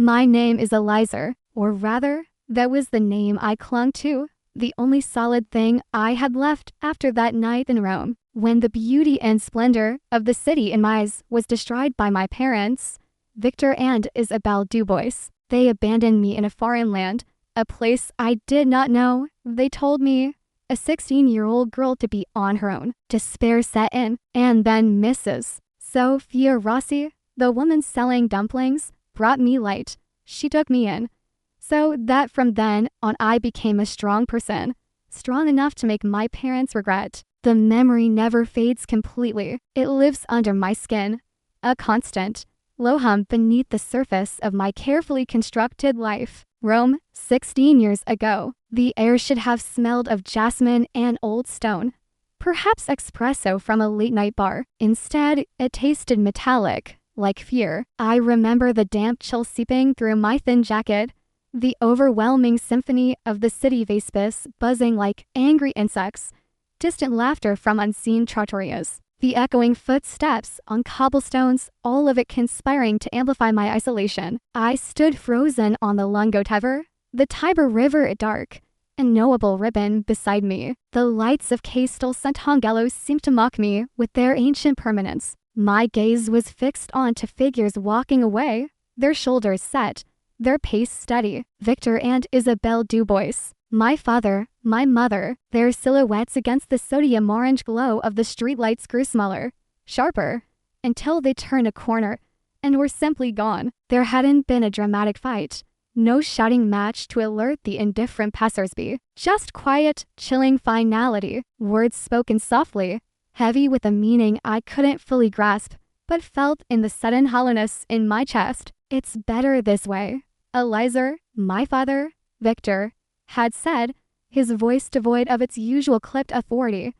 My name is Eliza, or rather, that was the name I clung to, the only solid thing I had left after that night in Rome, when the beauty and splendor of the city in my eyes was destroyed by my parents, Victor and Isabelle Dubois. They abandoned me in a foreign land, a place I did not know. They told me, a 16-year-old girl, to be on her own. Despair set in, and then Mrs. Sophia Rossi, the woman selling dumplings, brought me light. She took me in. So that from then on I became a strong person, strong enough to make my parents regret. The memory never fades completely. It lives under my skin, a constant, low hum beneath the surface of my carefully constructed life. Rome, 16 years ago. The air should have smelled of jasmine and old stone. Perhaps espresso from a late-night bar. Instead, it tasted metallic, like fear. I remember the damp chill seeping through my thin jacket, the overwhelming symphony of the city Vespis buzzing like angry insects, distant laughter from unseen trattorias, the echoing footsteps on cobblestones, all of it conspiring to amplify my isolation. I stood frozen on the Lungo Tiber, the Tiber River dark, a knowable ribbon beside me. The lights of Castel Sant'Angelo seemed to mock me with their ancient permanence. My gaze was fixed onto figures walking away, their shoulders set, their pace steady. Victor and Isabelle Dubois, my father, my mother, their silhouettes against the sodium orange glow of the streetlights grew smaller, sharper, until they turned a corner and were simply gone. There hadn't been a dramatic fight, no shouting match to alert the indifferent passersby, just quiet, chilling finality, words spoken softly, heavy with a meaning I couldn't fully grasp, but felt in the sudden hollowness in my chest. It's better this way, Eliza, my father, Victor, had said, his voice devoid of its usual clipped authority,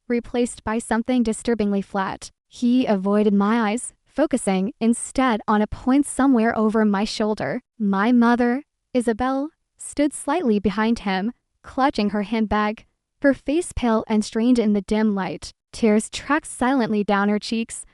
replaced by something disturbingly flat. He avoided my eyes, focusing instead on a point somewhere over my shoulder. My mother, Isabelle, stood slightly behind him, clutching her handbag, her face pale and strained in the dim light. Tears tracked silently down her cheeks,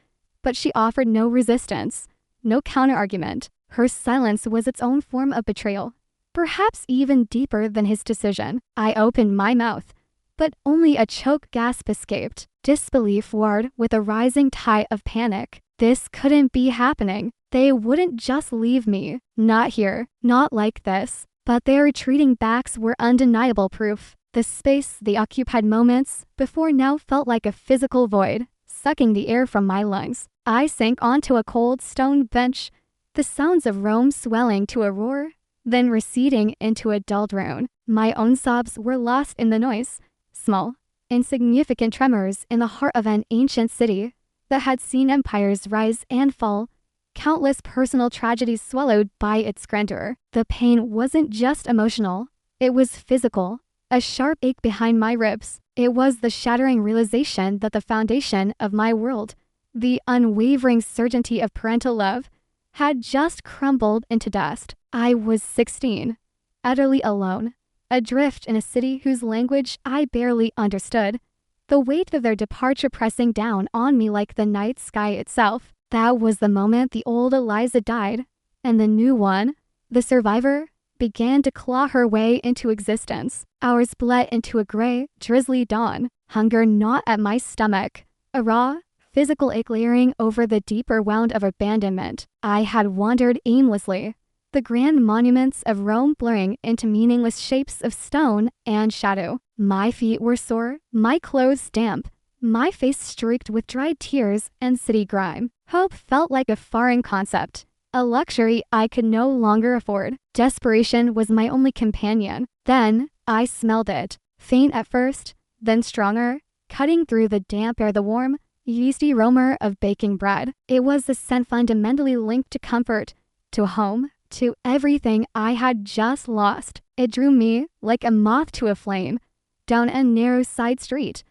but she offered no resistance, no counter-argument. Her silence was its own form of betrayal, perhaps even deeper than his decision. I opened my mouth, but only a choked gasp escaped. Disbelief warred with a rising tide of panic. This couldn't be happening. They wouldn't just leave me. Not here, not like this. But their retreating backs were undeniable proof. The space they occupied moments before now felt like a physical void, sucking the air from my lungs. I sank onto a cold stone bench, the sounds of Rome swelling to a roar, then receding into a dull drone. My own sobs were lost in the noise, small, insignificant tremors in the heart of an ancient city that had seen empires rise and fall, countless personal tragedies swallowed by its grandeur. The pain wasn't just emotional, it was physical, a sharp ache behind my ribs. It was the shattering realization that the foundation of my world, the unwavering certainty of parental love, had just crumbled into dust. I was 16, utterly alone, adrift in a city whose language I barely understood, the weight of their departure pressing down on me like the night sky itself. That was the moment the old Eliza died, and the new one, the survivor, began to claw her way into existence. Hours bled into a gray, drizzly dawn. Hunger gnawed at my stomach, a raw, physical ache layering over the deeper wound of abandonment. I had wandered aimlessly, the grand monuments of Rome blurring into meaningless shapes of stone and shadow. My feet were sore, my clothes damp, my face streaked with dried tears and city grime. Hope felt like a foreign concept, a luxury I could no longer afford. Desperation was my only companion. Then I smelled it, faint at first, then stronger, cutting through the damp air, the warm, yeasty aroma of baking bread. It was the scent fundamentally linked to comfort, to home, to everything I had just lost. It drew me, like a moth to a flame, down a narrow side street,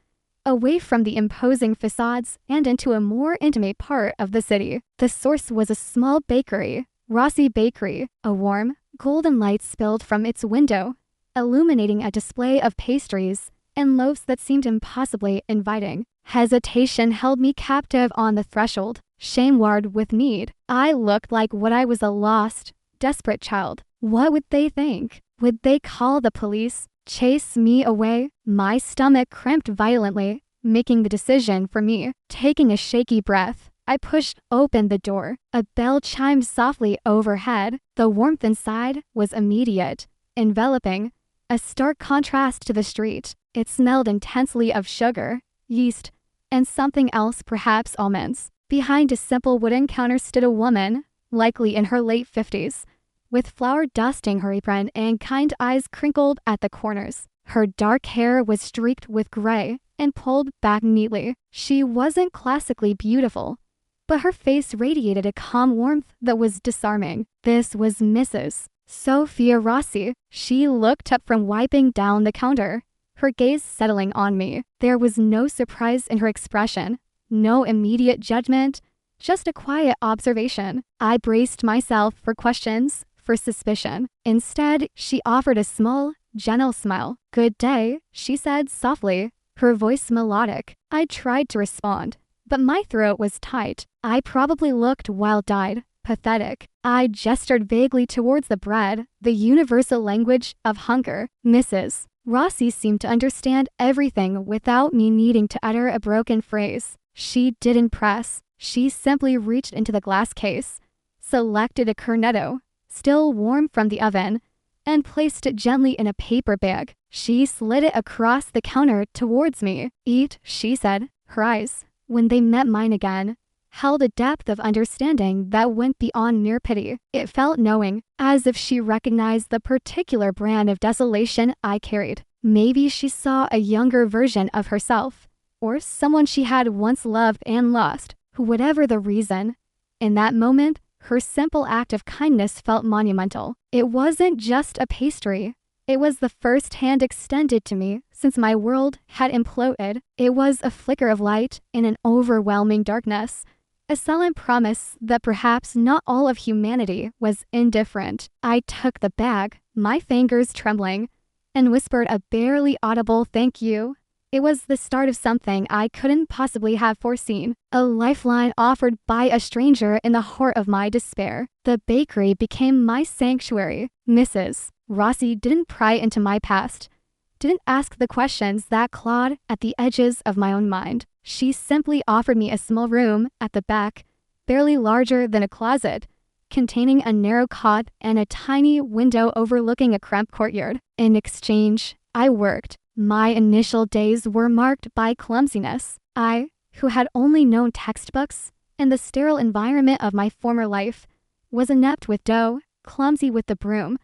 away from the imposing facades and into a more intimate part of the city. The source was a small bakery, Rossi Bakery. A warm, golden light spilled from its window, illuminating a display of pastries and loaves that seemed impossibly inviting. Hesitation held me captive on the threshold, shame warred with need. I looked like what I was, a lost, desperate child. What would they think? Would they call the police? Chase me away? My stomach cramped violently, making the decision for me. Taking a shaky breath, I pushed open the door. A bell chimed softly overhead. The warmth inside was immediate, enveloping, a stark contrast to the street. It smelled intensely of sugar, yeast, and something else, perhaps almonds. Behind a simple wooden counter stood a woman, likely in her late 50s, with flour dusting her apron and kind eyes crinkled at the corners. Her dark hair was streaked with gray and pulled back neatly. She wasn't classically beautiful, but her face radiated a calm warmth that was disarming. This was Mrs. Sophia Rossi. She looked up from wiping down the counter, her gaze settling on me. There was no surprise in her expression, no immediate judgment, just a quiet observation. I braced myself for questions, for suspicion. Instead, she offered a small, gentle smile. "Good day," she said softly, her voice melodic. I tried to respond, but my throat was tight. I probably looked wild-eyed, pathetic. I gestured vaguely towards the bread, the universal language of hunger. Mrs. Rossi seemed to understand everything without me needing to utter a broken phrase. She didn't press. She simply reached into the glass case, selected a cornetto, still warm from the oven, and placed it gently in a paper bag. She slid it across the counter towards me. "Eat," she said. Her eyes, when they met mine again, held a depth of understanding that went beyond mere pity. It felt knowing, as if she recognized the particular brand of desolation I carried. Maybe she saw a younger version of herself, or someone she had once loved and lost. Whatever the reason, in that moment, her simple act of kindness felt monumental. It wasn't just a pastry. It was the first hand extended to me since my world had imploded. It was a flicker of light in an overwhelming darkness, a silent promise that perhaps not all of humanity was indifferent. I took the bag, my fingers trembling, and whispered a barely audible "thank you." It was the start of something I couldn't possibly have foreseen, a lifeline offered by a stranger in the heart of my despair. The bakery became my sanctuary. Mrs. Rossi didn't pry into my past, didn't ask the questions that clawed at the edges of my own mind. She simply offered me a small room at the back, barely larger than a closet, containing a narrow cot and a tiny window overlooking a cramped courtyard. In exchange, I worked. My initial days were marked by clumsiness. I, who had only known textbooks and the sterile environment of my former life, was inept with dough, clumsy with the broom,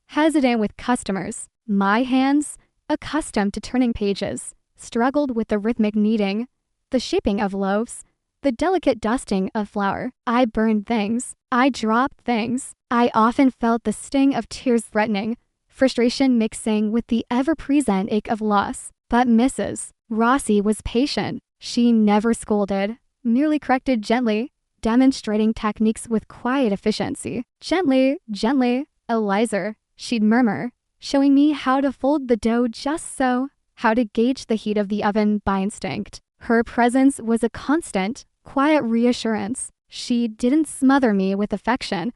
hesitant with customers. My hands, accustomed to turning pages, struggled with the rhythmic kneading, the shaping of loaves, the delicate dusting of flour. I burned things. I dropped things. I often felt the sting of tears threatening, frustration mixing with the ever-present ache of loss. But Mrs. Rossi was patient. She never scolded, merely corrected gently, demonstrating techniques with quiet efficiency. "Gently, gently, Eliza," she'd murmur, showing me how to fold the dough just so, how to gauge the heat of the oven by instinct. Her presence was a constant, quiet reassurance. She didn't smother me with affection,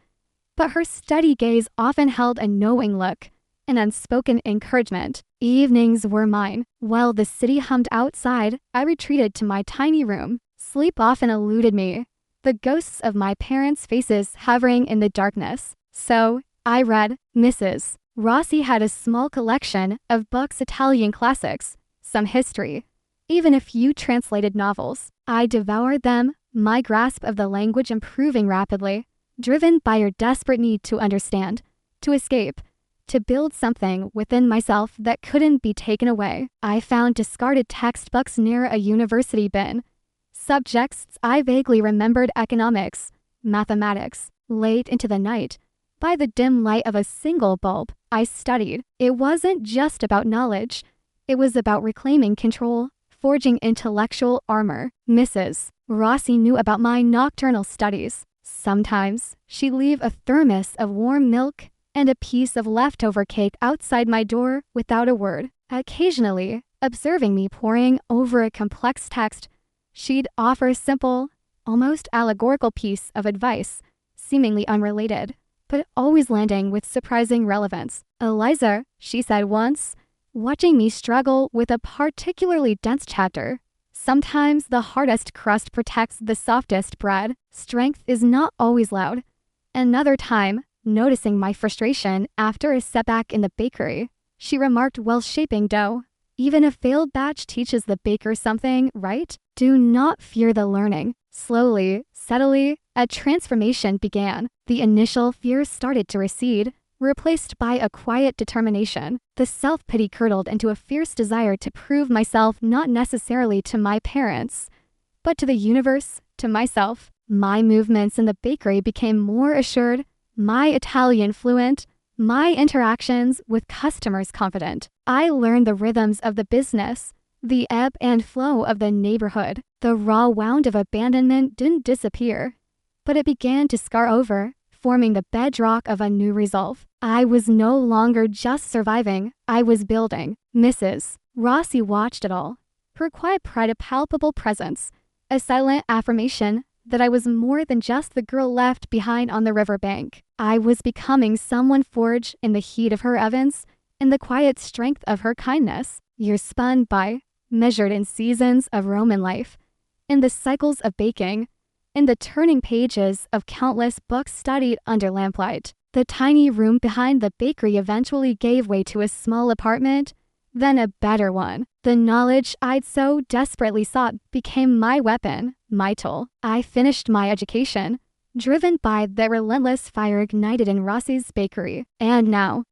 but her steady gaze often held a knowing look, an unspoken encouragement. Evenings were mine. While the city hummed outside, I retreated to my tiny room. Sleep often eluded me, the ghosts of my parents' faces hovering in the darkness. So, I read. Mrs. Rossi had a small collection of books, Italian classics, some history, even a few translated novels. I devoured them, my grasp of the language improving rapidly, driven by her desperate need to understand, to escape, to build something within myself that couldn't be taken away. I found discarded textbooks near a university bin. Subjects I vaguely remembered: economics, mathematics. Late into the night, by the dim light of a single bulb, I studied. It wasn't just about knowledge. It was about reclaiming control, forging intellectual armor. Mrs. Rossi knew about my nocturnal studies. Sometimes she'd leave a thermos of warm milk and a piece of leftover cake outside my door without a word. Occasionally, observing me poring over a complex text, she'd offer a simple, almost allegorical piece of advice, seemingly unrelated, but always landing with surprising relevance. "Eliza," she said once, watching me struggle with a particularly dense chapter. "Sometimes the hardest crust protects the softest bread. Strength is not always loud." Another time, noticing my frustration after a setback in the bakery, she remarked while shaping dough, "Even a failed batch teaches the baker something, right? Do not fear the learning." Slowly, steadily, a transformation began. The initial fear started to recede, replaced by a quiet determination. The self-pity curdled into a fierce desire to prove myself not necessarily to my parents, but to the universe, to myself. My movements in the bakery became more assured, my Italian fluent, my interactions with customers confident. I learned the rhythms of the business, the ebb and flow of the neighborhood. The raw wound of abandonment didn't disappear, but it began to scar over, forming the bedrock of a new resolve. I was no longer just surviving, I was building. Mrs. Rossi watched it all, her quiet pride a palpable presence, a silent affirmation that I was more than just the girl left behind on the riverbank. I was becoming someone forged in the heat of her ovens, in the quiet strength of her kindness. Years spun by, measured in seasons of Roman life, in the cycles of baking, in the turning pages of countless books studied under lamplight. The tiny room behind the bakery eventually gave way to a small apartment, then a better one. The knowledge I'd so desperately sought became my weapon, my tool. I finished my education, driven by the relentless fire ignited in Rossi's bakery. And now,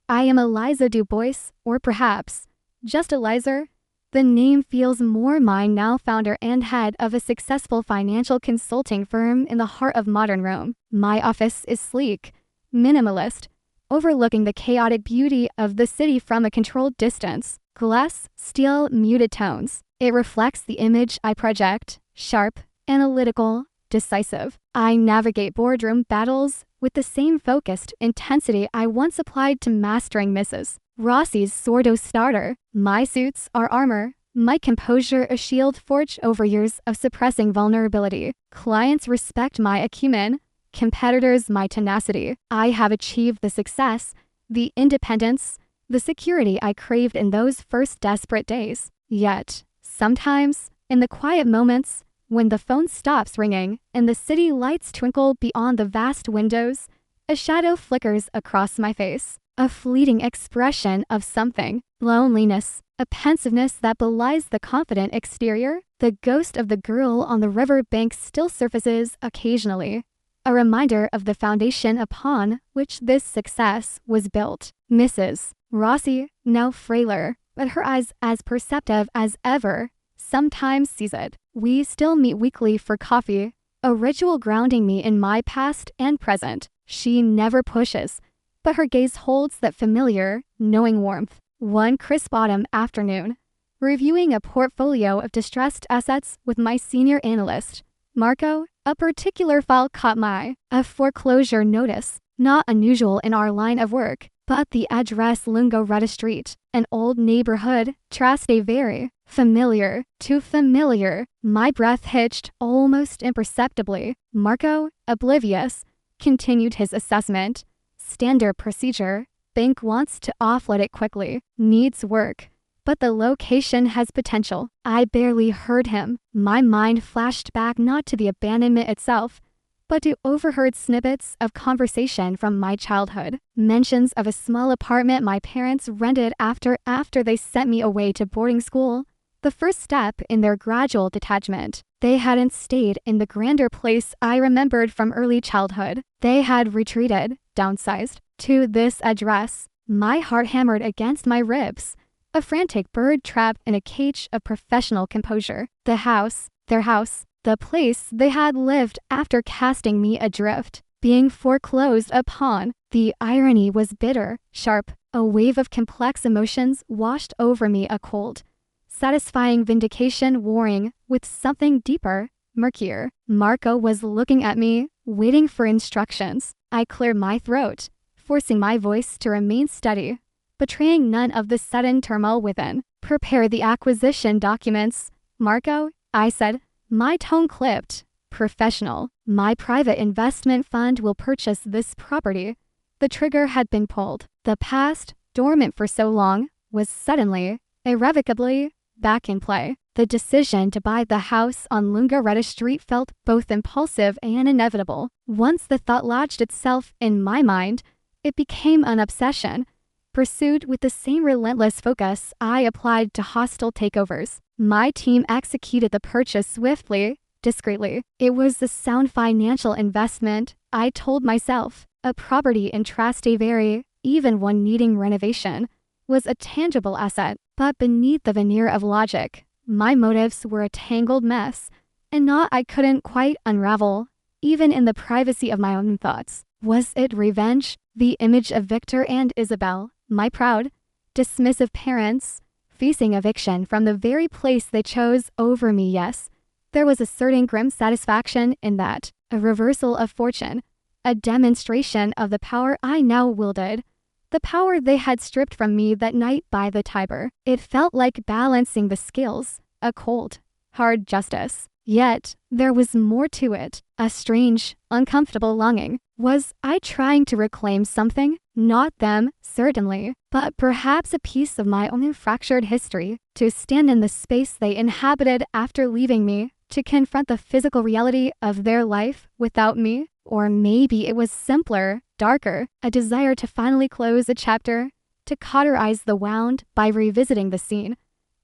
I am Eliza Dubois, or perhaps just Eliza. The name feels more mine now, founder and head of a successful financial consulting firm in the heart of modern Rome. My office is sleek, minimalist, overlooking the chaotic beauty of the city from a controlled distance. Glass, steel, muted tones. It reflects the image I project, sharp, analytical, decisive. I navigate boardroom battles with the same focused intensity I once applied to mastering Mrs. Rossi's sourdough starter. My suits are armor, my composure a shield forged over years of suppressing vulnerability. Clients respect my acumen, competitors my tenacity. I have achieved the success, the independence, the security I craved in those first desperate days. Yet, sometimes, in the quiet moments, when the phone stops ringing and the city lights twinkle beyond the vast windows, a shadow flickers across my face. A fleeting expression of something. Loneliness, a pensiveness that belies the confident exterior. The ghost of the girl on the river bank still surfaces occasionally, a reminder of the foundation upon which this success was built. Mrs. Rossi, now frailer, but her eyes as perceptive as ever, sometimes sees it. We still meet weekly for coffee, a ritual grounding me in my past and present. She never pushes, but her gaze holds that familiar, knowing warmth. One crisp autumn afternoon, reviewing a portfolio of distressed assets with my senior analyst, Marco, a particular file caught my eye. A foreclosure notice, not unusual in our line of work, but the address Lungo Retta Street, an old neighborhood, Traste very familiar, too familiar. My breath hitched almost imperceptibly. Marco, oblivious, continued his assessment. Standard procedure, bank wants to offload it quickly, needs work, but the location has potential. I barely heard him. My mind flashed back not to the abandonment itself, but to overheard snippets of conversation from my childhood. Mentions of a small apartment my parents rented after they sent me away to boarding school, the first step in their gradual detachment. They hadn't stayed in the grander place I remembered from early childhood. They had retreated, downsized, to this address. My heart hammered against my ribs, a frantic bird trapped in a cage of professional composure. The house, their house, the place they had lived after casting me adrift, being foreclosed upon. The irony was bitter, sharp. A wave of complex emotions washed over me, a cold, satisfying vindication warring with something deeper, murkier. Marco was looking at me, waiting for instructions. I cleared my throat, forcing my voice to remain steady, betraying none of the sudden turmoil within. Prepare the acquisition documents, Marco, I said, my tone clipped. Professional. My private investment fund will purchase this property. The trigger had been pulled. The past, dormant for so long, was suddenly, irrevocably, back in play. The decision to buy the house on Lungaretta Street felt both impulsive and inevitable. Once the thought lodged itself in my mind, it became an obsession, pursued with the same relentless focus I applied to hostile takeovers. My team executed the purchase swiftly, discreetly. It was a sound financial investment, I told myself. A property in Trastevere, even one needing renovation, was a tangible asset. But beneath the veneer of logic, my motives were a tangled mess, and knot I couldn't quite unravel, even in the privacy of my own thoughts. Was it revenge? The image of Victor and Isabel, my proud, dismissive parents, facing eviction from the very place they chose over me? Yes, there was a certain grim satisfaction in that, a reversal of fortune, a demonstration of the power I now wielded, the power they had stripped from me that night by the Tiber. It felt like balancing the scales, a cold, hard justice. Yet, there was more to it, a strange, uncomfortable longing. Was I trying to reclaim something? Not them, certainly, but perhaps a piece of my own fractured history, to stand in the space they inhabited after leaving me, to confront the physical reality of their life without me. Or maybe it was simpler, darker, a desire to finally close a chapter, to cauterize the wound by revisiting the scene,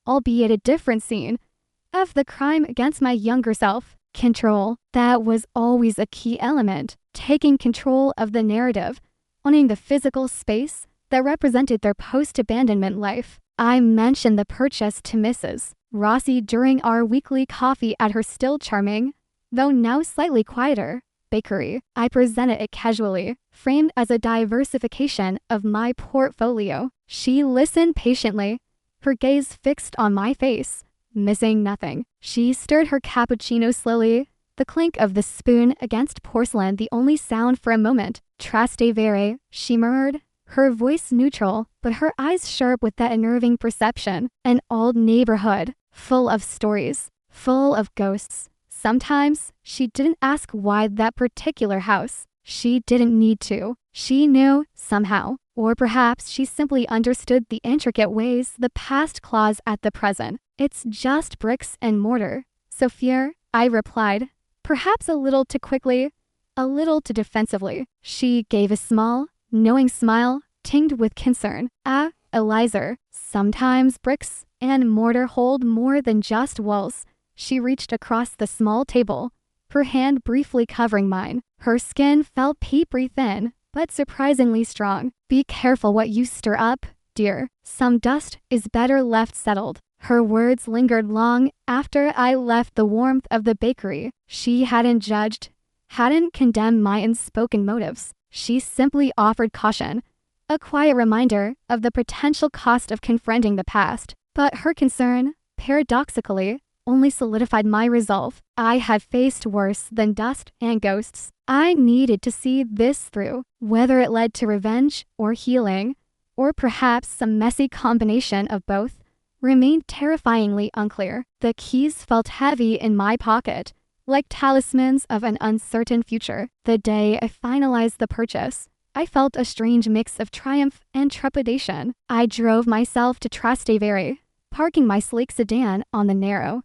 albeit a different scene, of the crime against my younger self. Control, that was always a key element, taking control of the narrative, owning the physical space that represented their post-abandonment life. I mentioned the purchase to Mrs. Rossi during our weekly coffee at her still charming, though now slightly quieter, bakery. I presented it casually, framed as a diversification of my portfolio. She listened patiently, her gaze fixed on my face, missing nothing. She stirred her cappuccino slowly, the clink of the spoon against porcelain the only sound for a moment. Trastevere, she murmured, her voice neutral, but her eyes sharp with that unnerving perception. An old neighborhood, full of stories, full of ghosts. Sometimes, she didn't ask why that particular house. She didn't need to. She knew, somehow. Or perhaps she simply understood the intricate ways the past claws at the present. It's just bricks and mortar, Sophia, I replied, perhaps a little too quickly, a little too defensively. She gave a small, knowing smile, tinged with concern. Ah, Eliza, sometimes bricks and mortar hold more than just walls. She reached across the small table, her hand briefly covering mine. Her skin felt papery thin, but surprisingly strong. Be careful what you stir up, dear. Some dust is better left settled. Her words lingered long after I left the warmth of the bakery. She hadn't judged, hadn't condemned my unspoken motives. She simply offered caution, a quiet reminder of the potential cost of confronting the past. But her concern, paradoxically, only solidified my resolve. I had faced worse than dust and ghosts. I needed to see this through, whether it led to revenge or healing, or perhaps some messy combination of both, remained terrifyingly unclear. The keys felt heavy in my pocket, like talismans of an uncertain future. The day I finalized the purchase, I felt a strange mix of triumph and trepidation. I drove myself to Trastevere, parking my sleek sedan on the narrow,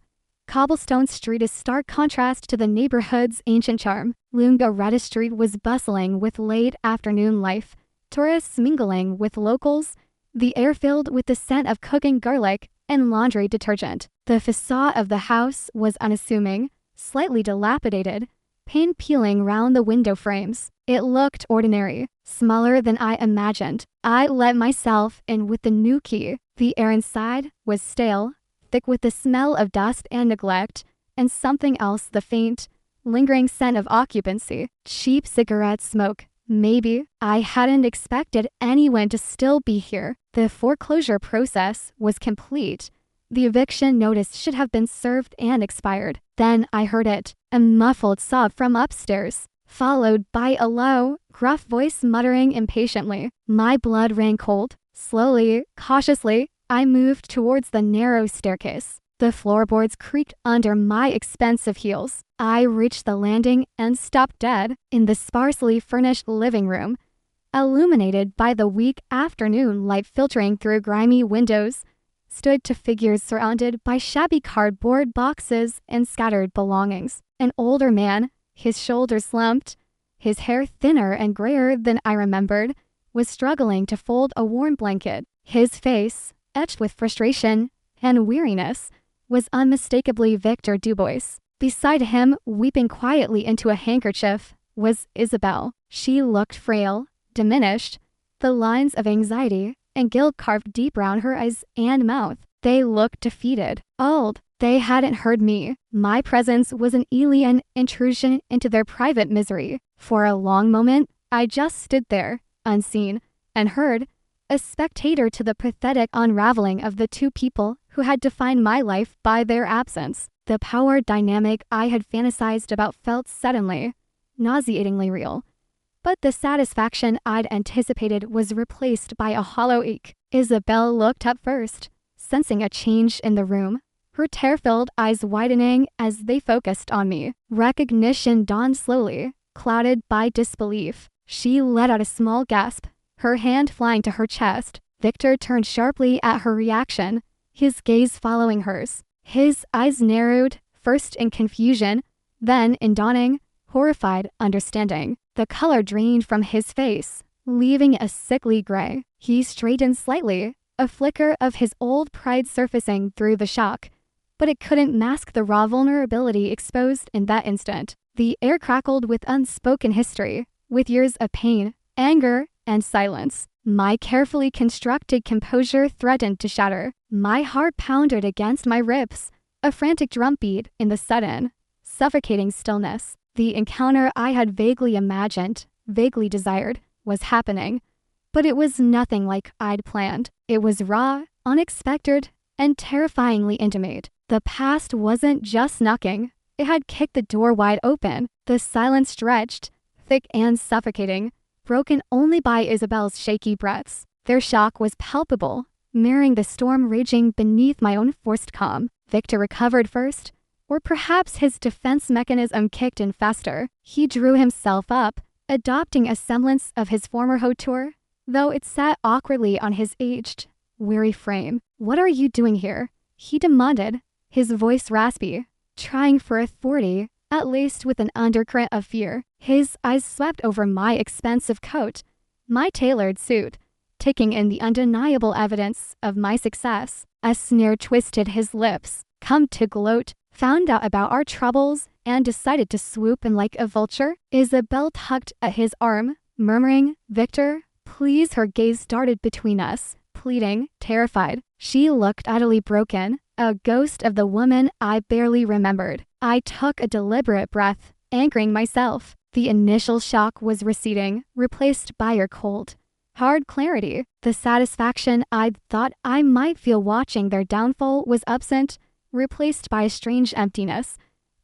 cobblestone street, a stark contrast to the neighborhood's ancient charm. Lungaretta Street was bustling with late afternoon life, tourists mingling with locals, the air filled with the scent of cooking garlic and laundry detergent. The facade of the house was unassuming, slightly dilapidated, paint peeling round the window frames. It looked ordinary, smaller than I imagined. I let myself in with the new key. The air inside was stale, thick with the smell of dust and neglect, and something else, the faint, lingering scent of occupancy. Cheap cigarette smoke. Maybe. I hadn't expected anyone to still be here. The foreclosure process was complete. The eviction notice should have been served and expired. Then I heard it, a muffled sob from upstairs, followed by a low, gruff voice muttering impatiently. My blood ran cold. Slowly, cautiously, I moved towards the narrow staircase. The floorboards creaked under my expensive heels. I reached the landing and stopped dead in the sparsely furnished living room. Illuminated by the weak afternoon light filtering through grimy windows, stood two figures surrounded by shabby cardboard boxes and scattered belongings. An older man, his shoulders slumped, his hair thinner and grayer than I remembered, was struggling to fold a warm blanket. His face, etched with frustration and weariness, was unmistakably Victor Dubois. Beside him, weeping quietly into a handkerchief, was Isabel. She looked frail, diminished, the lines of anxiety and guilt carved deep round her eyes and mouth. They looked defeated, old. They hadn't heard me. My presence was an alien intrusion into their private misery. For a long moment, I just stood there, unseen, and heard, a spectator to the pathetic unraveling of the two people who had defined my life by their absence. The power dynamic I had fantasized about felt suddenly, nauseatingly real. But the satisfaction I'd anticipated was replaced by a hollow ache. Isabel looked up first, sensing a change in the room, her tear-filled eyes widening as they focused on me. Recognition dawned slowly, clouded by disbelief. She let out a small gasp, her hand flying to her chest. Victor turned sharply at her reaction, his gaze following hers. His eyes narrowed, first in confusion, then in dawning, horrified understanding. The color drained from his face, leaving a sickly gray. He straightened slightly, a flicker of his old pride surfacing through the shock, but it couldn't mask the raw vulnerability exposed in that instant. The air crackled with unspoken history, with years of pain, anger, and silence. My carefully constructed composure threatened to shatter. My heart pounded against my ribs, a frantic drumbeat in the sudden, suffocating stillness. The encounter I had vaguely imagined, vaguely desired, was happening, but it was nothing like I'd planned. It was raw, unexpected, and terrifyingly intimate. The past wasn't just knocking. It had kicked the door wide open. The silence stretched, thick and suffocating, broken only by Isabel's shaky breaths. Their shock was palpable, mirroring the storm raging beneath my own forced calm. Victor recovered first, or perhaps his defense mechanism kicked in faster. He drew himself up, adopting a semblance of his former hauteur, though it sat awkwardly on his aged, weary frame. "What are you doing here?" he demanded, his voice raspy, trying for authority, at least with an undercurrent of fear. His eyes swept over my expensive coat, my tailored suit, taking in the undeniable evidence of my success. A sneer twisted his lips. Come to gloat, found out about our troubles, and decided to swoop in like a vulture? Isabel tugged at his arm, murmuring, "Victor, please." Her gaze darted between us, pleading, terrified. She looked utterly broken, a ghost of the woman I barely remembered. I took a deliberate breath, anchoring myself. The initial shock was receding, replaced by her cold, hard clarity. The satisfaction I'd thought I might feel watching their downfall was absent, replaced by a strange emptiness.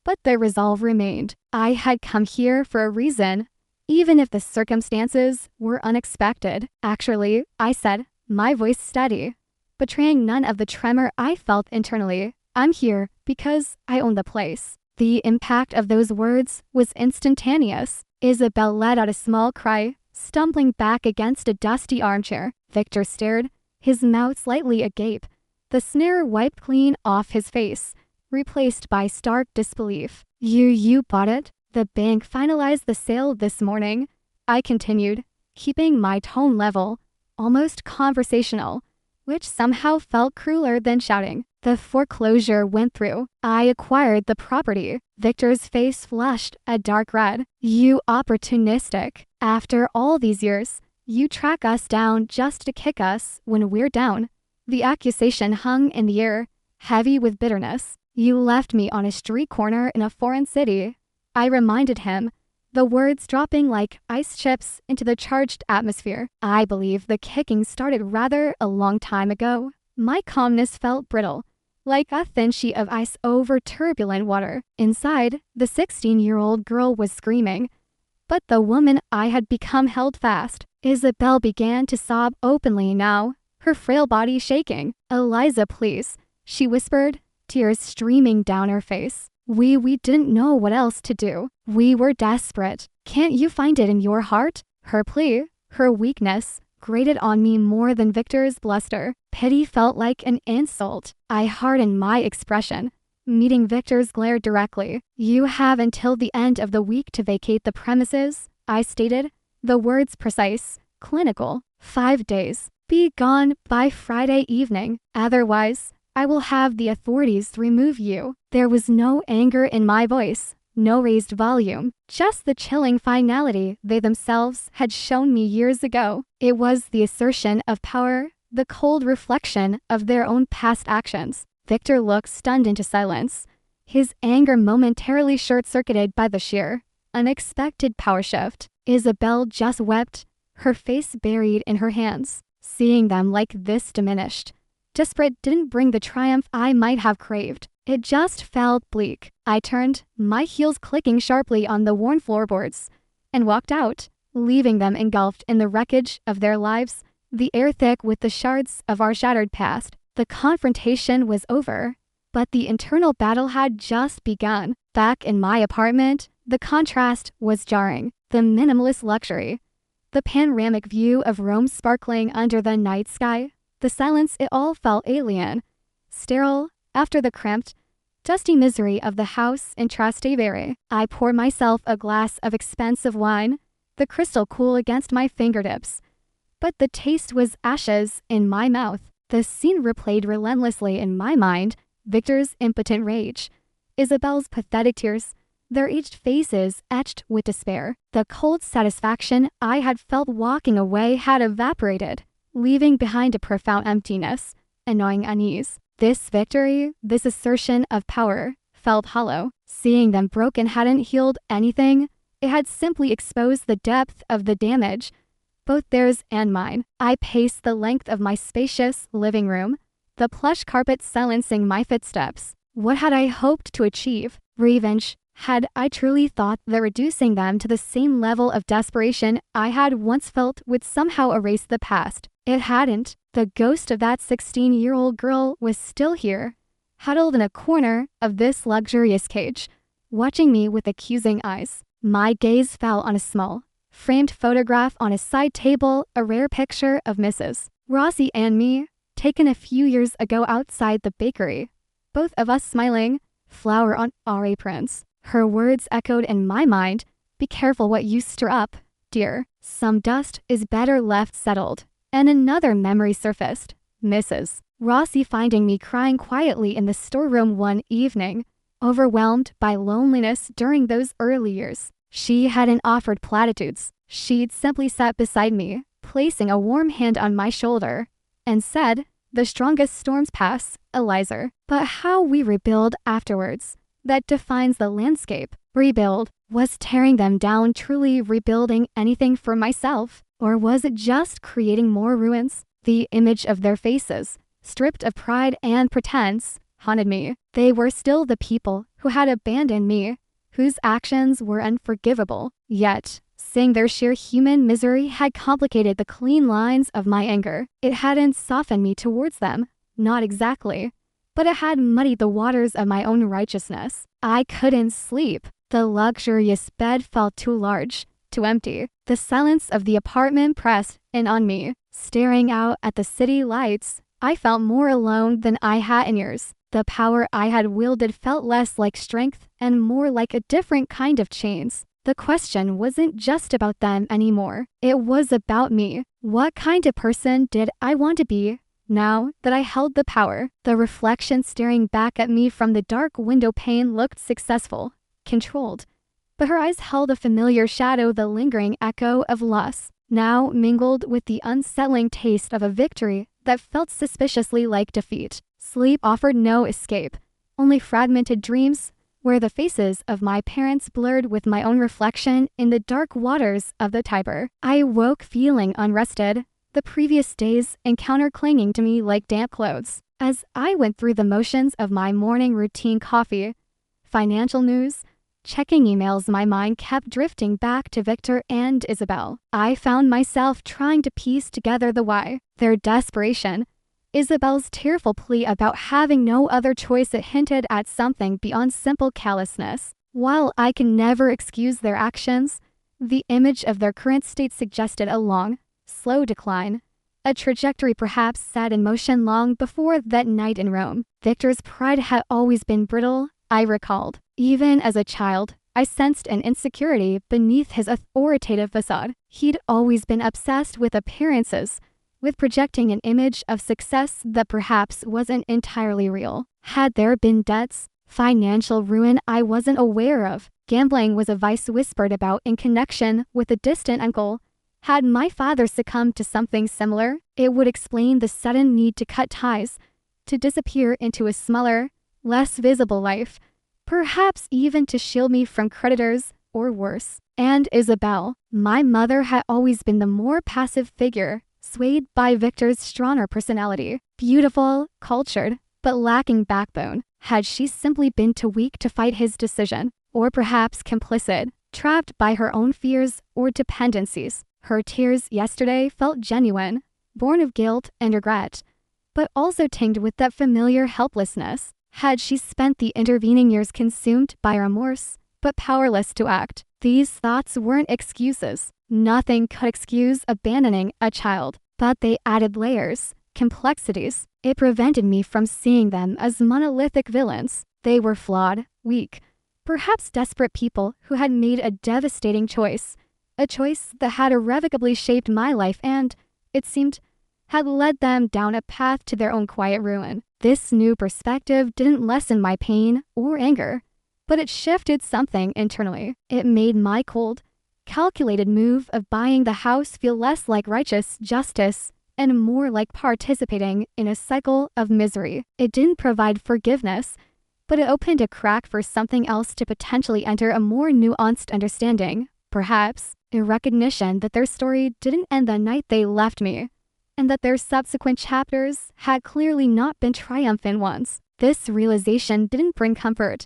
But the resolve remained. I had come here for a reason, even if the circumstances were unexpected. "Actually," I said, my voice steady, betraying none of the tremor I felt internally, "I'm here because I own the place." The impact of those words was instantaneous. Isabel let out a small cry, stumbling back against a dusty armchair. Victor stared, his mouth slightly agape, the sneer wiped clean off his face, replaced by stark disbelief. You bought it? The bank finalized the sale this morning," I continued, keeping my tone level, almost conversational, which somehow felt crueler than shouting. "The foreclosure went through. I acquired the property." Victor's face flushed a dark red. "You opportunistic. After all these years, you track us down just to kick us when we're down." The accusation hung in the air, heavy with bitterness. "You left me on a street corner in a foreign city," I reminded him, the words dropping like ice chips into the charged atmosphere. "I believe the kicking started rather a long time ago." My calmness felt brittle, like a thin sheet of ice over turbulent water. Inside, the 16-year-old girl was screaming, but the woman I had become held fast. Isabel began to sob openly now, her frail body shaking. "Eliza, please," she whispered, tears streaming down her face. We didn't know what else to do. We were desperate. Can't you find it in your heart? Her plea, her weakness, grated on me more than Victor's bluster. Pity felt like an insult. I hardened my expression, meeting Victor's glare directly. You have until the end of the week to vacate the premises, I stated, the words precise, clinical. 5 days. Be gone by Friday evening. Otherwise, I will have the authorities remove you. There was no anger in my voice, no raised volume, just the chilling finality they themselves had shown me years ago. It was the assertion of power, the cold reflection of their own past actions. Victor looked stunned into silence, his anger momentarily short-circuited by the sheer, unexpected power shift. Isabel just wept, her face buried in her hands. Seeing them like this diminished, desperate didn't bring the triumph I might have craved. It just felt bleak. I turned, my heels clicking sharply on the worn floorboards, and walked out, leaving them engulfed in the wreckage of their lives, the air thick with the shards of our shattered past. The confrontation was over, but the internal battle had just begun. Back in my apartment, the contrast was jarring. The minimalist luxury, the panoramic view of Rome sparkling under the night sky, the silence, it all felt alien, sterile, after the cramped, dusty misery of the house in Trastevere. I poured myself a glass of expensive wine, the crystal cool against my fingertips, but the taste was ashes in my mouth. The scene replayed relentlessly in my mind, Victor's impotent rage, Isabel's pathetic tears, their aged faces etched with despair. The cold satisfaction I had felt walking away had evaporated, leaving behind a profound emptiness, annoying unease. This victory, this assertion of power, felt hollow. Seeing them broken hadn't healed anything. It had simply exposed the depth of the damage, both theirs and mine. I paced the length of my spacious living room, the plush carpet silencing my footsteps. What had I hoped to achieve? Revenge. Had I truly thought that reducing them to the same level of desperation I had once felt would somehow erase the past? It hadn't. The ghost of that 16-year-old girl was still here, huddled in a corner of this luxurious cage, watching me with accusing eyes. My gaze fell on a small, framed photograph on a side table, a rare picture of Mrs. Rossi and me, taken a few years ago outside the bakery. Both of us smiling, flour on our aprons. Her words echoed in my mind, be careful what you stir up, dear. Some dust is better left settled. And another memory surfaced. Mrs. Rossi finding me crying quietly in the storeroom one evening, overwhelmed by loneliness during those early years. She hadn't offered platitudes. She'd simply sat beside me, placing a warm hand on my shoulder, and said, the strongest storms pass, Eliza. But how we rebuild afterwards, that defines the landscape. Rebuild. Was tearing them down truly rebuilding anything for myself? Or was it just creating more ruins? The image of their faces, stripped of pride and pretense, haunted me. They were still the people who had abandoned me, whose actions were unforgivable. Yet, seeing their sheer human misery had complicated the clean lines of my anger. It hadn't softened me towards them, not exactly, but it had muddied the waters of my own righteousness. I couldn't sleep. The luxurious bed felt too large, too empty. The silence of the apartment pressed in on me. Staring out at the city lights, I felt more alone than I had in years. The power I had wielded felt less like strength and more like a different kind of chains. The question wasn't just about them anymore. It was about me. What kind of person did I want to be now that I held the power? The reflection staring back at me from the dark window pane looked successful, controlled, but her eyes held a familiar shadow, the lingering echo of loss, now mingled with the unsettling taste of a victory that felt suspiciously like defeat. Sleep offered no escape, only fragmented dreams, where the faces of my parents blurred with my own reflection in the dark waters of the Tiber. I woke feeling unrested, the previous day's encounter clinging to me like damp clothes. As I went through the motions of my morning routine, coffee, financial news, checking emails, my mind kept drifting back to Victor and Isabel. I found myself trying to piece together the why. Their desperation. Isabel's tearful plea about having no other choice hinted at something beyond simple callousness. While I can never excuse their actions, the image of their current state suggested a long, slow decline, a trajectory perhaps set in motion long before that night in Rome. Victor's pride had always been brittle, I recalled. Even as a child, I sensed an insecurity beneath his authoritative facade. He'd always been obsessed with appearances, with projecting an image of success that perhaps wasn't entirely real. Had there been debts, financial ruin I wasn't aware of? Gambling was a vice whispered about in connection with a distant uncle. Had my father succumbed to something similar, it would explain the sudden need to cut ties, to disappear into a smaller, less visible life, perhaps even to shield me from creditors, or worse. And Isabel, my mother, had always been the more passive figure, swayed by Victor's stronger personality. Beautiful, cultured, but lacking backbone. Had she simply been too weak to fight his decision? Or perhaps complicit, trapped by her own fears or dependencies? Her tears yesterday felt genuine, born of guilt and regret, but also tinged with that familiar helplessness. Had she spent the intervening years consumed by remorse, but powerless to act? These thoughts weren't excuses. Nothing could excuse abandoning a child, but they added layers, complexities. It prevented me from seeing them as monolithic villains. They were flawed, weak, perhaps desperate people who had made a devastating choice, a choice that had irrevocably shaped my life and, it seemed, had led them down a path to their own quiet ruin. This new perspective didn't lessen my pain or anger, but it shifted something internally. It made my cold, calculated move of buying the house feel less like righteous justice and more like participating in a cycle of misery. It didn't provide forgiveness, but it opened a crack for something else to potentially enter, a more nuanced understanding, perhaps a recognition that their story didn't end the night they left me, and that their subsequent chapters had clearly not been triumphant ones. This realization didn't bring comfort,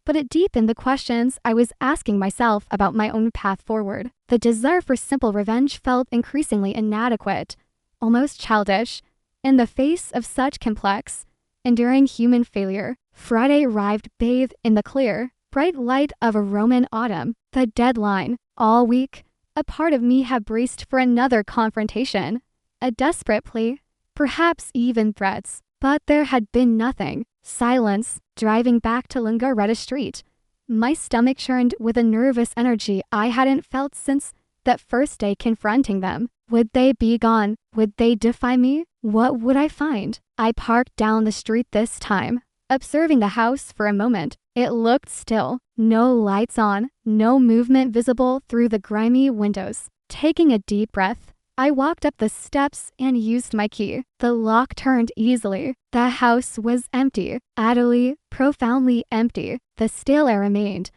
but it deepened the questions I was asking myself about my own path forward. The desire for simple revenge felt increasingly inadequate, almost childish, in the face of such complex, enduring human failure. Friday arrived bathed in the clear, bright light of a Roman autumn. The deadline. All week, a part of me had braced for another confrontation, a desperate plea, perhaps even threats. But there had been nothing. Silence. Driving back to Lingaretta Street, my stomach churned with a nervous energy I hadn't felt since that first day confronting them. Would they be gone? Would they defy me? What would I find? I parked down the street this time, observing the house for a moment. It looked still. No lights on, no movement visible through the grimy windows. Taking a deep breath, I walked up the steps and used my key. The lock turned easily. The house was empty, utterly, profoundly empty. The stale air remained,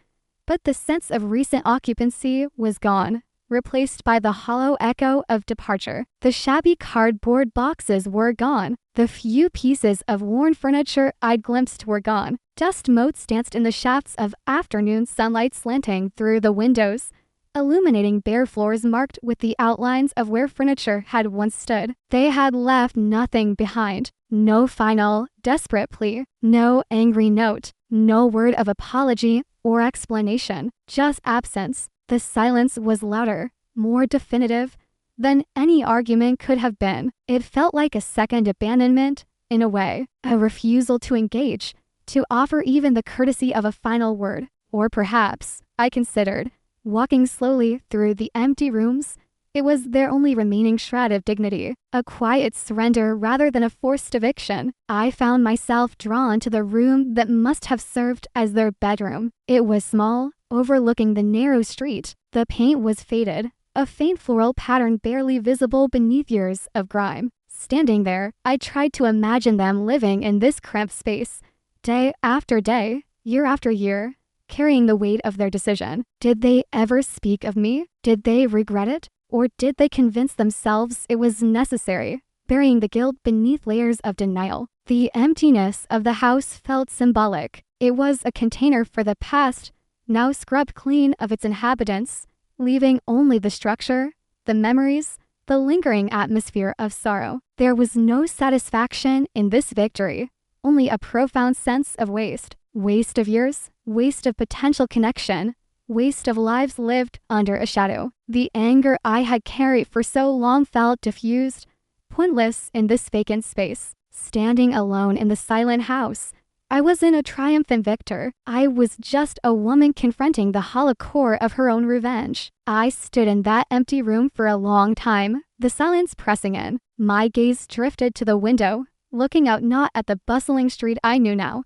but the sense of recent occupancy was gone, replaced by the hollow echo of departure. The shabby cardboard boxes were gone. The few pieces of worn furniture I'd glimpsed were gone. Dust motes danced in the shafts of afternoon sunlight slanting through the windows, illuminating bare floors marked with the outlines of where furniture had once stood. They had left nothing behind. No final, desperate plea. No angry note. No word of apology or explanation. Just absence. The silence was louder, more definitive than any argument could have been. It felt like a second abandonment, in a way. A refusal to engage, to offer even the courtesy of a final word. Or perhaps, I considered, walking slowly through the empty rooms, it was their only remaining shred of dignity, a quiet surrender rather than a forced eviction. I found myself drawn to the room that must have served as their bedroom. It was small, overlooking the narrow street. The paint was faded, a faint floral pattern barely visible beneath years of grime. Standing there, I tried to imagine them living in this cramped space, day after day, year after year, carrying the weight of their decision. Did they ever speak of me? Did they regret it? Or did they convince themselves it was necessary, burying the guilt beneath layers of denial? The emptiness of the house felt symbolic. It was a container for the past, now scrubbed clean of its inhabitants, leaving only the structure, the memories, the lingering atmosphere of sorrow. There was no satisfaction in this victory, only a profound sense of waste. Waste of years, waste of potential connection, waste of lives lived under a shadow. The anger I had carried for so long felt diffused, pointless in this vacant space. Standing alone in the silent house, I wasn't a triumphant victor. I was just a woman confronting the hollow core of her own revenge. I stood in that empty room for a long time, the silence pressing in. My gaze drifted to the window, looking out not at the bustling street I knew now,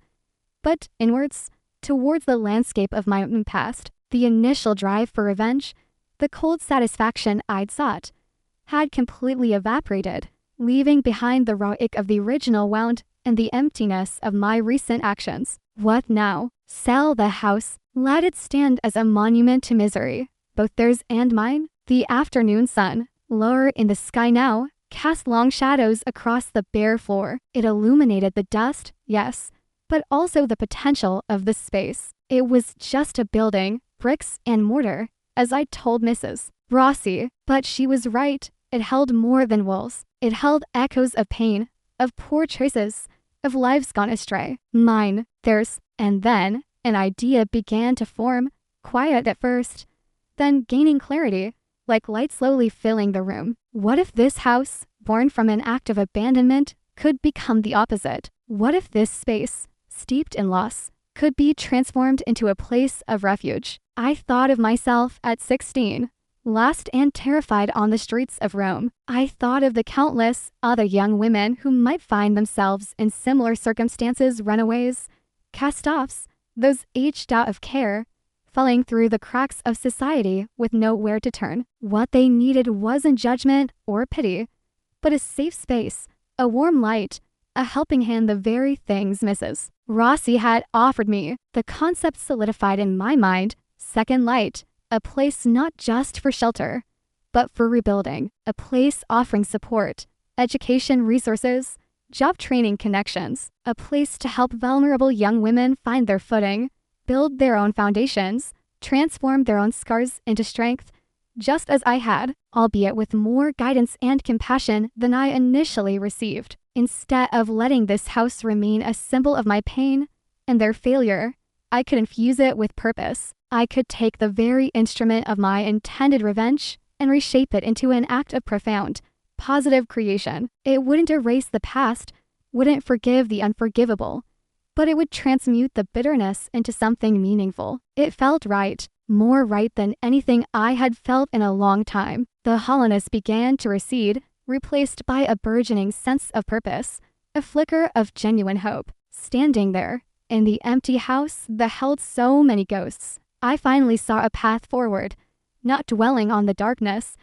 but inwards, towards the landscape of my own past. The initial drive for revenge, the cold satisfaction I'd sought, had completely evaporated, leaving behind the raw ache of the original wound and the emptiness of my recent actions. What now? Sell the house, let it stand as a monument to misery, both theirs and mine? The afternoon sun, lower in the sky now, cast long shadows across the bare floor. It illuminated the dust, yes, but also the potential of the space. It was just a building, bricks and mortar, as I told Mrs. Rossi, but she was right. It held more than walls. It held echoes of pain, of poor choices, of lives gone astray. Mine, theirs, and then an idea began to form, quiet at first, then gaining clarity, like light slowly filling the room. What if this house, born from an act of abandonment, could become the opposite? What if this space, steeped in loss, could be transformed into a place of refuge? I thought of myself at 16, lost and terrified on the streets of Rome. I thought of the countless other young women who might find themselves in similar circumstances, runaways, cast-offs, those aged out of care, falling through the cracks of society with nowhere to turn. What they needed wasn't judgment or pity, but a safe space, a warm light, a helping hand, the very things Mrs. Rossi had offered me. The concept solidified in my mind. Second light, a place not just for shelter, but for rebuilding, a place offering support, education resources, job training connections, a place to help vulnerable young women find their footing, build their own foundations, transform their own scars into strength, just as I had, albeit with more guidance and compassion than I initially received. Instead of letting this house remain a symbol of my pain and their failure, I could infuse it with purpose. I could take the very instrument of my intended revenge and reshape it into an act of profound, positive creation. It wouldn't erase the past, wouldn't forgive the unforgivable, but it would transmute the bitterness into something meaningful. It felt right, more right than anything I had felt in a long time. The hollowness began to recede, replaced by a burgeoning sense of purpose, a flicker of genuine hope. Standing there, in the empty house that held so many ghosts, I finally saw a path forward, not dwelling on the darkness,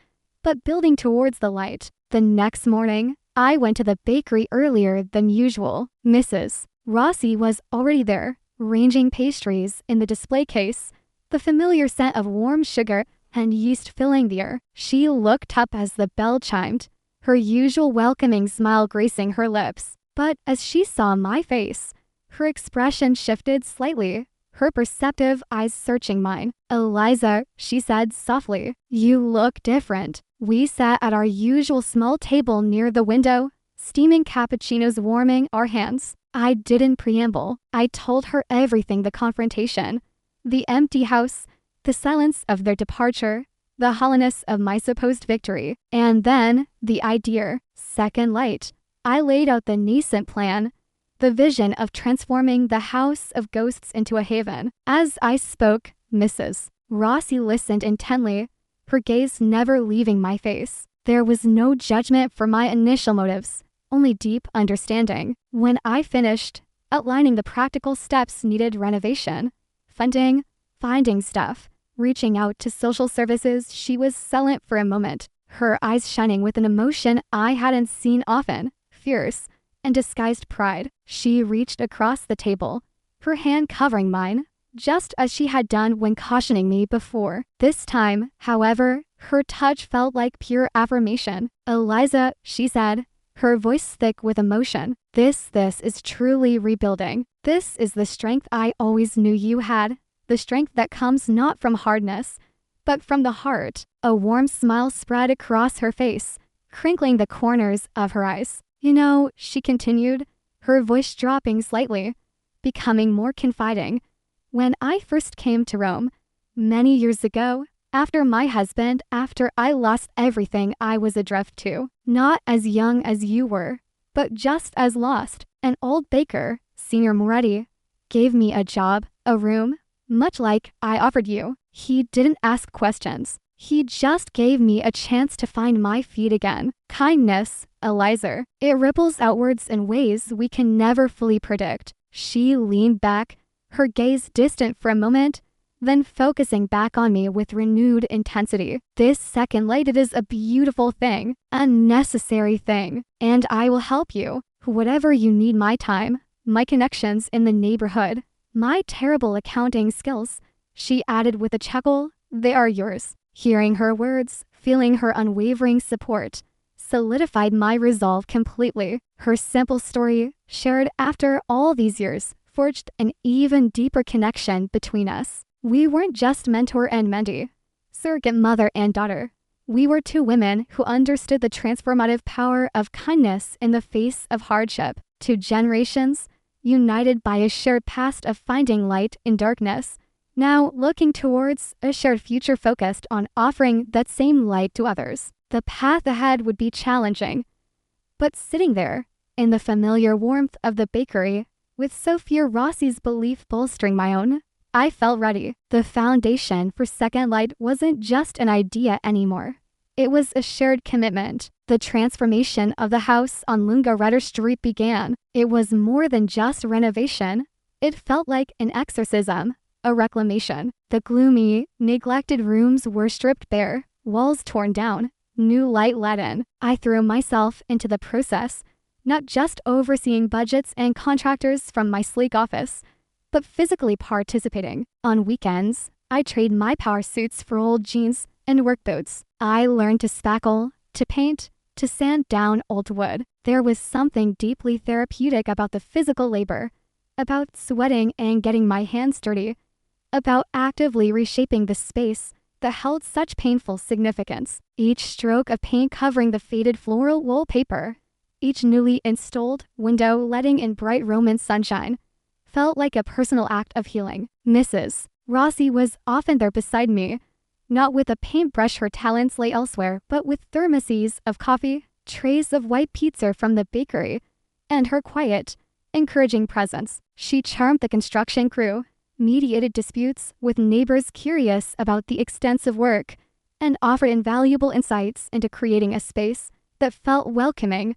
but building towards the light. The next morning, I went to the bakery earlier than usual. Mrs. Rossi was already there, arranging pastries in the display case, the familiar scent of warm sugar and yeast filling the air. She looked up as the bell chimed, her usual welcoming smile gracing her lips. But as she saw my face, her expression shifted slightly, her perceptive eyes searching mine. "Eliza," she said softly, "you look different." We sat at our usual small table near the window, steaming cappuccinos warming our hands. I didn't preamble. I told her everything: the confrontation, the empty house, the silence of their departure, the hollowness of my supposed victory, and then the idea. Second light. I laid out the nascent plan, the vision of transforming the house of ghosts into a haven. As I spoke, Mrs. Rossi listened intently, her gaze never leaving my face. There was no judgment for my initial motives, only deep understanding. When I finished outlining the practical steps needed: renovation, funding, finding staff, reaching out to social services, she was silent for a moment, her eyes shining with an emotion I hadn't seen often, fierce and disguised pride. She reached across the table, her hand covering mine, just as she had done when cautioning me before. This time, however, her touch felt like pure affirmation. "Eliza," she said, her voice thick with emotion, This is truly rebuilding. This is the strength I always knew you had, the strength that comes not from hardness, but from the heart." A warm smile spread across her face, crinkling the corners of her eyes. You know, she continued, her voice dropping slightly, becoming more confiding. When I first came to Rome, many years ago, after I lost everything I was adrift to, not as young as you were, but just as lost, an old baker, Signor Moretti, gave me a job, a room, much like I offered you. He didn't ask questions. He just gave me a chance to find my feet again. Kindness, Eliza, it ripples outwards in ways we can never fully predict. She leaned back, her gaze distant for a moment, then focusing back on me with renewed intensity. This second light, it is a beautiful thing, a necessary thing, and I will help you. Whatever you need, my time, my connections in the neighborhood, my terrible accounting skills, she added with a chuckle, they are yours. Hearing her words, feeling her unwavering support, solidified my resolve completely. Her simple story, shared after all these years, forged an even deeper connection between us. We weren't just mentor and mentee, surrogate mother and daughter. We were two women who understood the transformative power of kindness in the face of hardship. Two generations, united by a shared past of finding light in darkness, now looking towards a shared future focused on offering that same light to others. The path ahead would be challenging, but sitting there, in the familiar warmth of the bakery, with Sophia Rossi's belief bolstering my own, I felt ready. The foundation for Second Light wasn't just an idea anymore. It was a shared commitment. The transformation of the house on Lunga Street began. It was more than just renovation. It felt like an exorcism, a reclamation. The gloomy, neglected rooms were stripped bare, walls torn down, new light let in. I threw myself into the process, not just overseeing budgets and contractors from my sleek office, but physically participating. On weekends, I trade my power suits for old jeans and work boots. I learned to spackle, to paint, to sand down old wood. There was something deeply therapeutic about the physical labor, about sweating and getting my hands dirty, about actively reshaping the space that held such painful significance. Each stroke of paint covering the faded floral wallpaper, each newly installed window letting in bright Roman sunshine, felt like a personal act of healing. Mrs. Rossi was often there beside me, not with a paintbrush, her talents lay elsewhere, but with thermoses of coffee, trays of white pizza from the bakery, and her quiet, encouraging presence. She charmed the construction crew, mediated disputes with neighbors curious about the extensive work, and offered invaluable insights into creating a space that felt welcoming,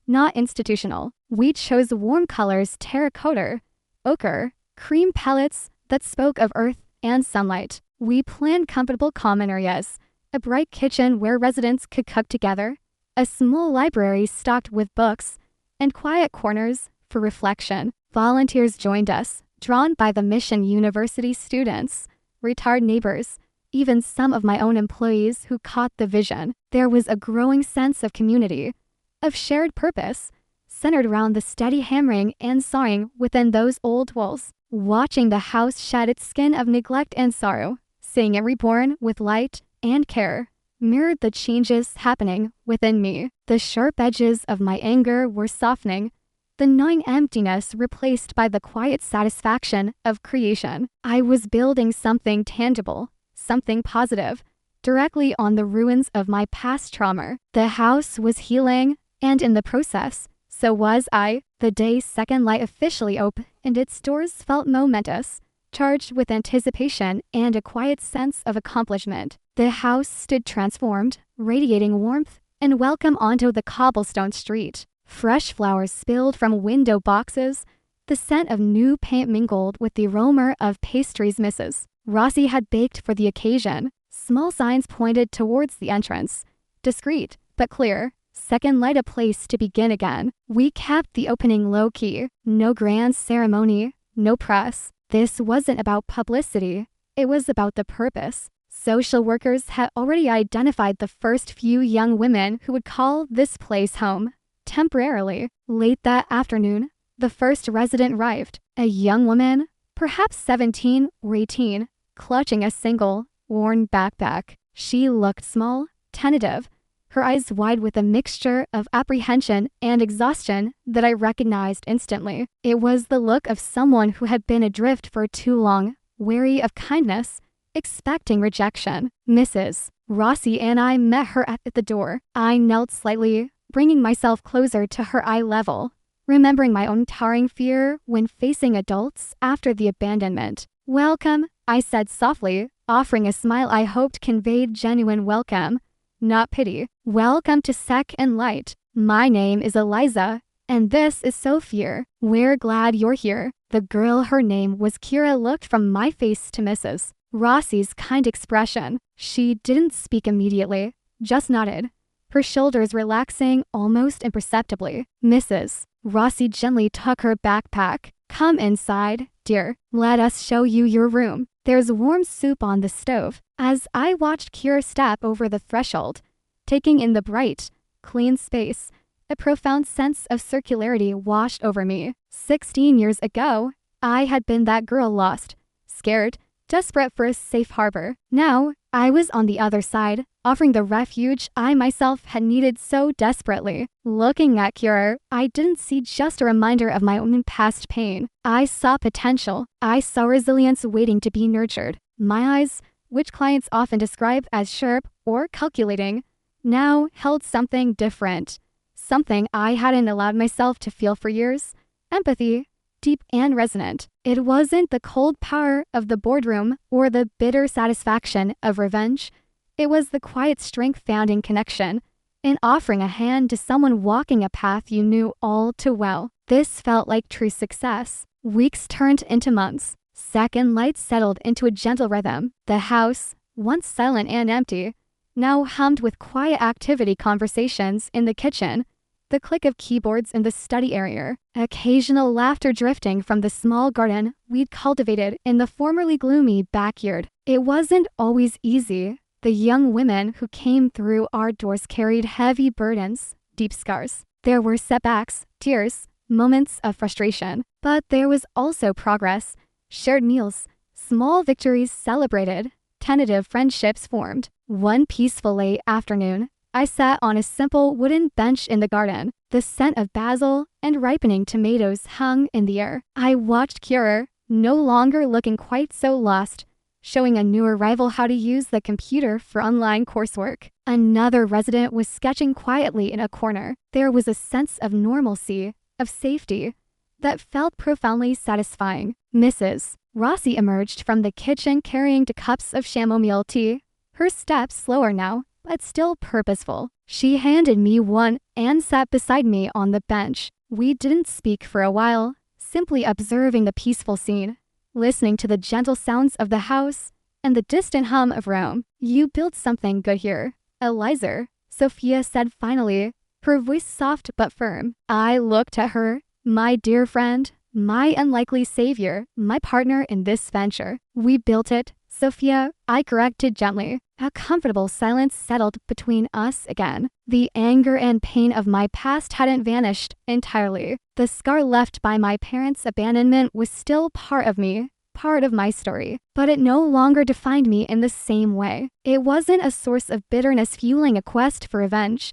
not institutional. We chose warm colors, terracotta, ochre, cream palettes that spoke of earth and sunlight. We planned comfortable common areas, a bright kitchen where residents could cook together, a small library stocked with books, and quiet corners for reflection. Volunteers joined us, drawn by the Mission University students, retired neighbors, even some of my own employees who caught the vision. There was a growing sense of community, of shared purpose, centered around the steady hammering and sawing within those old walls. Watching the house shed its skin of neglect and sorrow, seeing it reborn with light and care, mirrored the changes happening within me. The sharp edges of my anger were softening, the gnawing emptiness replaced by the quiet satisfaction of creation. I was building something tangible, something positive, directly on the ruins of my past trauma. The house was healing, and in the process, so was I. The day Second Light officially opened, and its doors felt momentous, charged with anticipation and a quiet sense of accomplishment. The house stood transformed, radiating warmth and welcome onto the cobblestone street. Fresh flowers spilled from window boxes, the scent of new paint mingled with the aroma of pastries Mrs. Rossi had baked for the occasion. Small signs pointed towards the entrance, discreet but clear. Second Light, a place to begin again. We kept the opening low-key. No grand ceremony, no press. This wasn't about publicity. It was about the purpose. Social workers had already identified the first few young women who would call this place home. Temporarily. Late that afternoon, the first resident arrived. A young woman, perhaps 17 or 18, clutching a single, worn backpack. She looked small, tentative, her eyes wide with a mixture of apprehension and exhaustion that I recognized instantly. It was the look of someone who had been adrift for too long, wary of kindness, expecting rejection. Mrs. Rossi and I met her at the door. I knelt slightly, bringing myself closer to her eye level, remembering my own towering fear when facing adults after the abandonment. "Welcome," I said softly, offering a smile I hoped conveyed genuine welcome, not pity. "Welcome to Sec and Light. My name is Eliza, and this is Sophia. We're glad you're here." The girl, her name was Kira, looked from my face to Mrs. Rossi's kind expression. She didn't speak immediately, just nodded, her shoulders relaxing almost imperceptibly. Mrs. Rossi gently took her backpack. "Come inside, dear. Let us show you your room. There's warm soup on the stove." As I watched Kira step over the threshold, taking in the bright, clean space, a profound sense of circularity washed over me. 16 years ago, I had been that girl lost, scared, desperate for a safe harbor. Now, I was on the other side, offering the refuge I myself had needed so desperately. Looking at Kira, I didn't see just a reminder of my own past pain. I saw potential. I saw resilience waiting to be nurtured. My eyes, which clients often describe as sharp or calculating, now held something different. Something I hadn't allowed myself to feel for years. Empathy, deep and resonant. It wasn't the cold power of the boardroom or the bitter satisfaction of revenge. It was the quiet strength found in connection, in offering a hand to someone walking a path you knew all too well. This felt like true success. Weeks turned into months. Second Light settled into a gentle rhythm. The house, once silent and empty, now hummed with quiet activity conversations in the kitchen, the click of keyboards in the study area, occasional laughter drifting from the small garden we'd cultivated in the formerly gloomy backyard. It wasn't always easy. The young women who came through our doors carried heavy burdens, deep scars. There were setbacks, tears, moments of frustration, but there was also progress, shared meals, small victories celebrated, tentative friendships formed. One peaceful late afternoon, I sat on a simple wooden bench in the garden. The scent of basil and ripening tomatoes hung in the air. I watched Kira, no longer looking quite so lost, showing a new arrival how to use the computer for online coursework. Another resident was sketching quietly in a corner. There was a sense of normalcy, of safety, that felt profoundly satisfying. Mrs. Rossi emerged from the kitchen carrying 2 cups of chamomile tea, her steps slower now, but still purposeful. She handed me one and sat beside me on the bench. We didn't speak for a while, simply observing the peaceful scene, listening to the gentle sounds of the house and the distant hum of Rome. "You built something good here, Eliza," Sophia said finally, her voice soft but firm. I looked at her. My dear friend, my unlikely savior, my partner in this venture. "We built it, Sophia," I corrected gently. A comfortable silence settled between us again. The anger and pain of my past hadn't vanished entirely. The scar left by my parents' abandonment was still part of me, part of my story, but it no longer defined me in the same way. It wasn't a source of bitterness fueling a quest for revenge,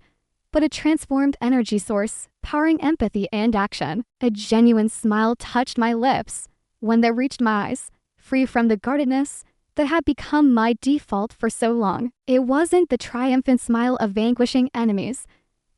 but a transformed energy source, powering empathy and action. A genuine smile touched my lips when they reached my eyes, free from the guardedness that had become my default for so long. It wasn't the triumphant smile of vanquishing enemies,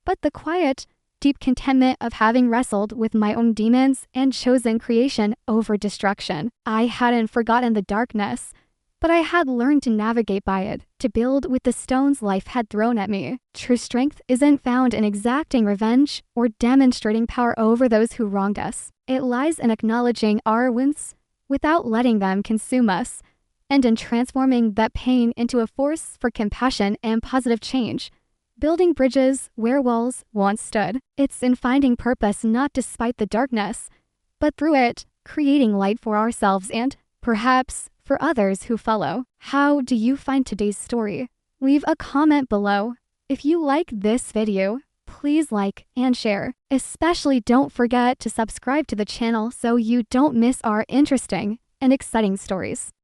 but the quiet, deep contentment of having wrestled with my own demons and chosen creation over destruction. I hadn't forgotten the darkness, but I had learned to navigate by it, to build with the stones life had thrown at me. True strength isn't found in exacting revenge or demonstrating power over those who wronged us. It lies in acknowledging our wounds without letting them consume us, and in transforming that pain into a force for compassion and positive change, building bridges where walls once stood. It's in finding purpose not despite the darkness, but through it, creating light for ourselves and, perhaps, for others who follow. How do you find today's story? Leave a comment below. If you like this video, please like and share. Especially don't forget to subscribe to the channel so you don't miss our interesting and exciting stories.